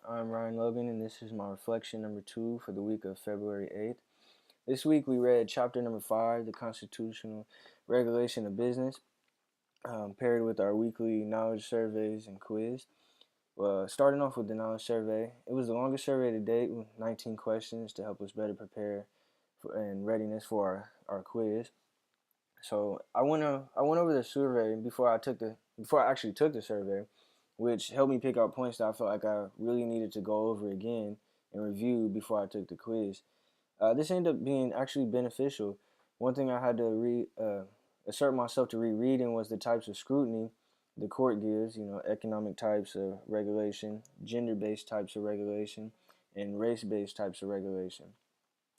I'm Ryan Logan, and this is my reflection number 2 for the week of February 8th. This week we read chapter number 5, the Constitutional Regulation of Business, paired with our weekly knowledge surveys and quiz. Starting off with the knowledge survey, it was the longest survey to date with 19 questions to help us better prepare and readiness for our quiz. So I went over the survey before I actually took the survey, which helped me pick out points that I felt like I really needed to go over again and review before I took the quiz. This ended up being actually beneficial. One thing I had to assert myself to rereading was the types of scrutiny the court gives. Economic types of regulation, gender-based types of regulation, and race-based types of regulation.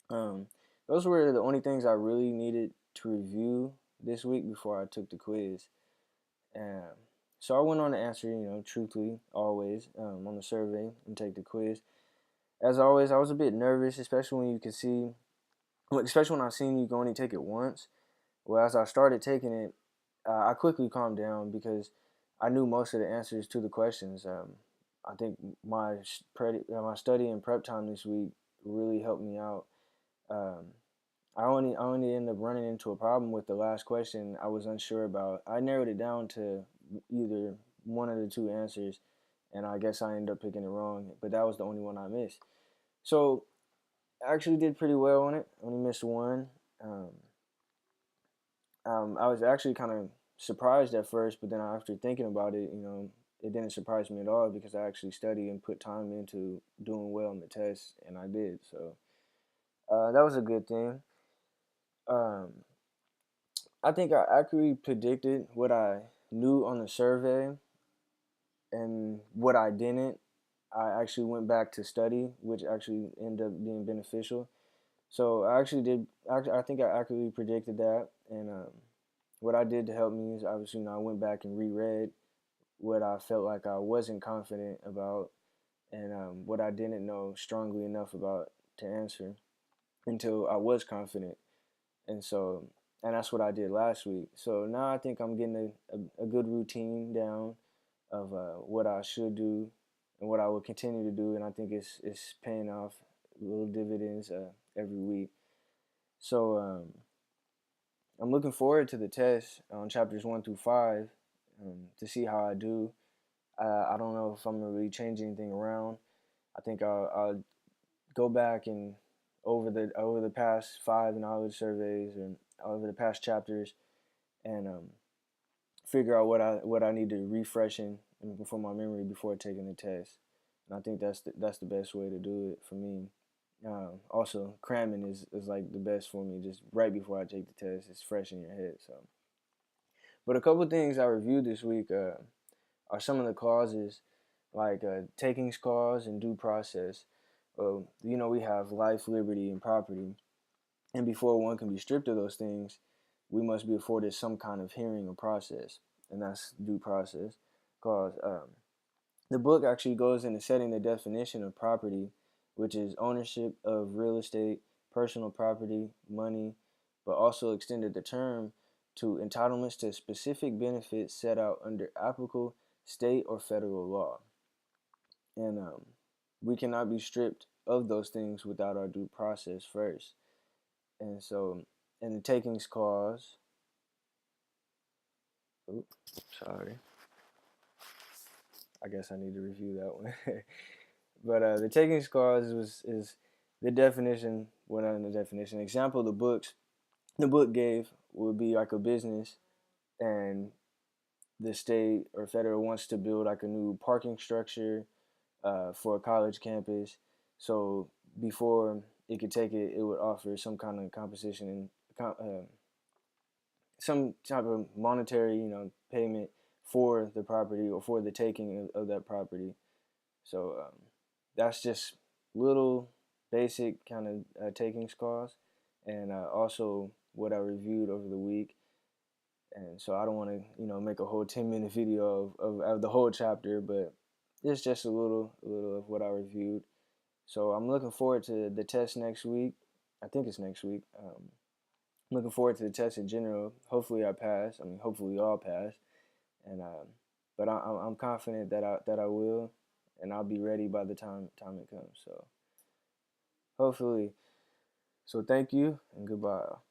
Um, those were the only things I really needed to review this week before I took the quiz. Um, so I went on to answer, truthfully, always, on the survey and take the quiz. As always, I was a bit nervous, especially when you could see, especially when I seen you can only take it once. Well, as I started taking it, I quickly calmed down because I knew most of the answers to the questions. I think my study and prep time this week really helped me out. Um, I only ended up running into a problem with the last question I was unsure about. I narrowed it down to either one of the two answers, and I guess I ended up picking it wrong. But that was the only one I missed. So I actually did pretty well on it. Only missed one. Um, I was actually kind of surprised at first, but then after thinking about it, it didn't surprise me at all because I actually studied and put time into doing well on the test, and I did. So that was a good thing. Um, I think I accurately predicted what I knew on the survey and what I didn't. I actually went back to study, which actually ended up being beneficial. So I actually did. I think I accurately predicted that, and what I did to help me is obviously, I went back and reread what I felt like I wasn't confident about, and what I didn't know strongly enough about to answer until I was confident. And so, and that's what I did last week. So now I think I'm getting a good routine down of what I should do and what I will continue to do, and I think it's paying off little dividends every week. So I'm looking forward to the test on chapters 1 through 5 to see how I do. I don't know if I'm gonna really change anything around. I think I'll go back and over the past 5 knowledge surveys and over the past chapters and figure out what I need to refresh in for my memory before taking the test. And I think that's the best way to do it for me. Also, cramming is like the best for me. Just right before I take the test, it's fresh in your head. So, but a couple of things I reviewed this week are some of the clauses, like takings clause and due process. We have life, liberty, and property, and before one can be stripped of those things, we must be afforded some kind of hearing or process, and that's due process. Cause the book actually goes into setting the definition of property, which is ownership of real estate, personal property, money, but also extended the term to entitlements to specific benefits set out under applicable state or federal law. And we cannot be stripped of those things without our due process first. And so, in the takings clause, oops, sorry, I guess I need to review that one. But the takings clause is the definition. What well, not the definition? Example: the book gave would be like a business, and the state or federal wants to build like a new parking structure for a college campus. So before it could take it, it would offer some kind of compensation and some type of monetary, payment for the property or for the taking of that property. So that's just little basic kind of takings clause, and also what I reviewed over the week. And so I don't want to, make a whole 10-minute video of the whole chapter, but it's just a little of what I reviewed. So I'm looking forward to the test next week. I think it's next week. I'm looking forward to the test in general. Hopefully I pass. I mean, hopefully we all pass. And but I'm confident that I will. and I'll be ready by the time it comes. So hopefully. So thank you and goodbye.